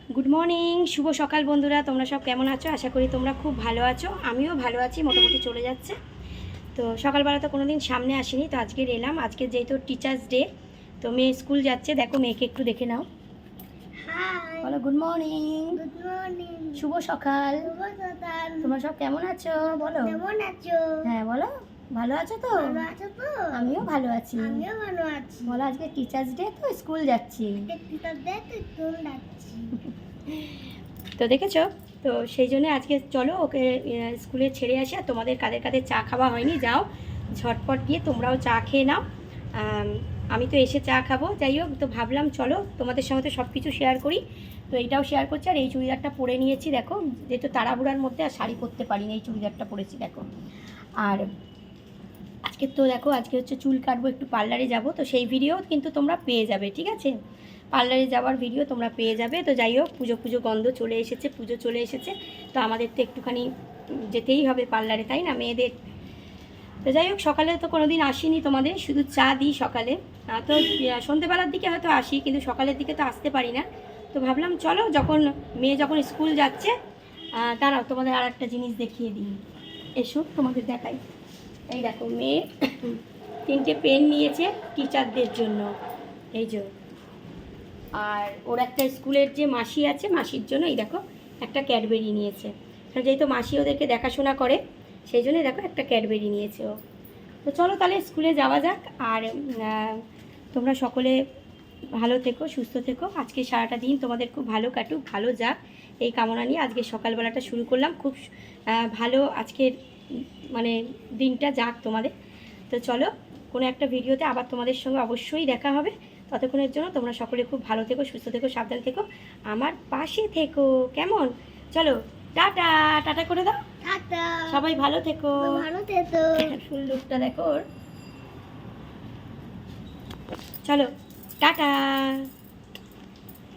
Good morning, শুভ সকাল বন্ধুরা। তোমরা সব কেমন আছো? আশা করি তোমরা খুব ভালো আছো। আমিও ভালো আছি, মোটামুটি চলে যাচ্ছে। তো সকালবেলা তো কোনো দিন সামনে আসিনি, তো আজকের এলাম। আজকে যেহেতু টিচার্স ডে, তো মেয়ে স্কুল যাচ্ছে। দেখো মেয়েকে একটু দেখে নাও। হাই, বলো গুড মর্নিং, গুড মর্নিং। শুভ সকাল। শুভ সকাল। তোমরা সব কেমন আছো বলো। কেমন আছো? হ্যাঁ বলো, ভালো আছো তো? ভালো আছো তো? আমিও ভালো আছি। আমিও ভালো আছি। বলো আজকে টিচার্স ডে, তো স্কুল যাচ্ছি। টিচার দেখ স্কুল যাচ্ছি। তো দেখেছো, তো সেই জন্য আজকে চলো ওকে স্কুলে ছেড়ে আসি। আর তোমাদের কাদের কাদের চা খাওয়া হয়নি, যাও ঝটপট গিয়ে তোমরাও চা খেয়ে নাও। আমি তো এসে চা খাবো। যাই হোক, তো ভাবলাম চলো তোমাদের সঙ্গে তো সব কিছু শেয়ার করি। তো এইটাও শেয়ার করছি। আর এই চুড়িদারটা পরে নিয়েছি, দেখো যেহেতু তাড়াহুড়ার মধ্যে আর শাড়ি পরতে পারিনি, এই চুড়িদারটা পরেছি দেখো। আর আজকে তো দেখো, আজকে হচ্ছে চুল কাটবো, একটু পার্লারে যাব, তো সেই ভিডিও কিন্তু তোমরা পেয়ে যাবে, ঠিক আছে? পার্লারে যাওয়ার ভিডিও তোমরা পেয়ে যাবে। তো যাই হোক, পুজো গন্ধ চলে এসেছে, পুজো চলে এসেছে, তো আমাদের তো একটুখানি যেতেই হবে পার্লারে, তাই না মেয়েদের? তো যাই হোক, সকালে তো কোনো দিন আসিনি তোমাদের, শুধু চা দিই সকালে। তো সন্ধ্যেবেলার দিকে হয়তো আসি, কিন্তু সকালের দিকে তো আসতে পারি না। তো ভাবলাম চলো, মেয়ে যখন স্কুল যাচ্ছে, দাঁড়াও তোমাদের আর একটা জিনিস দেখিয়ে দিই। এসো তোমাদের দেখাই। এই দেখো, মেয়ে 3টে পেন নিয়েছে টিচারদের জন্য, এই যে। আর ওর একটা স্কুলের যে মাসি আছে, মাসির জন্য এই দেখো একটা ক্যাডবেরি নিয়েছে। যেহেতু মাসি ওদেরকে দেখাশোনা করে, সেই জন্য দেখো একটা ক্যাডবেরি নিয়েছে ও। তো চলো তাহলে স্কুলে যাওয়া যাক। আর তোমরা সকলে ভালো থেকো, সুস্থ থেকো। আজকে সারাটা দিন তোমাদের খুব ভালো কাটুক, ভালো যাক, এই কামনা নিয়ে আজকে সকালবেলাটা শুরু করলাম। খুব ভালো আজকের মানে দিনটা যাক তোমাদের। তো চলো, কোনো একটা ভিডিওতে আবার তোমাদের সঙ্গে অবশ্যই দেখা হবে। ততক্ষণের জন্য তোমরা সকলে খুব ভালো থেকো, সুস্থ থেকো, সাবধান থেকো, আমার পাশে থেকো, কেমন? চলো টাটা, টাটা করে দাও। টাটা। সবাই ভালো থেকো। ভালো থেকো। ফুল লুকটা দেখো ওর। চলো টাটা।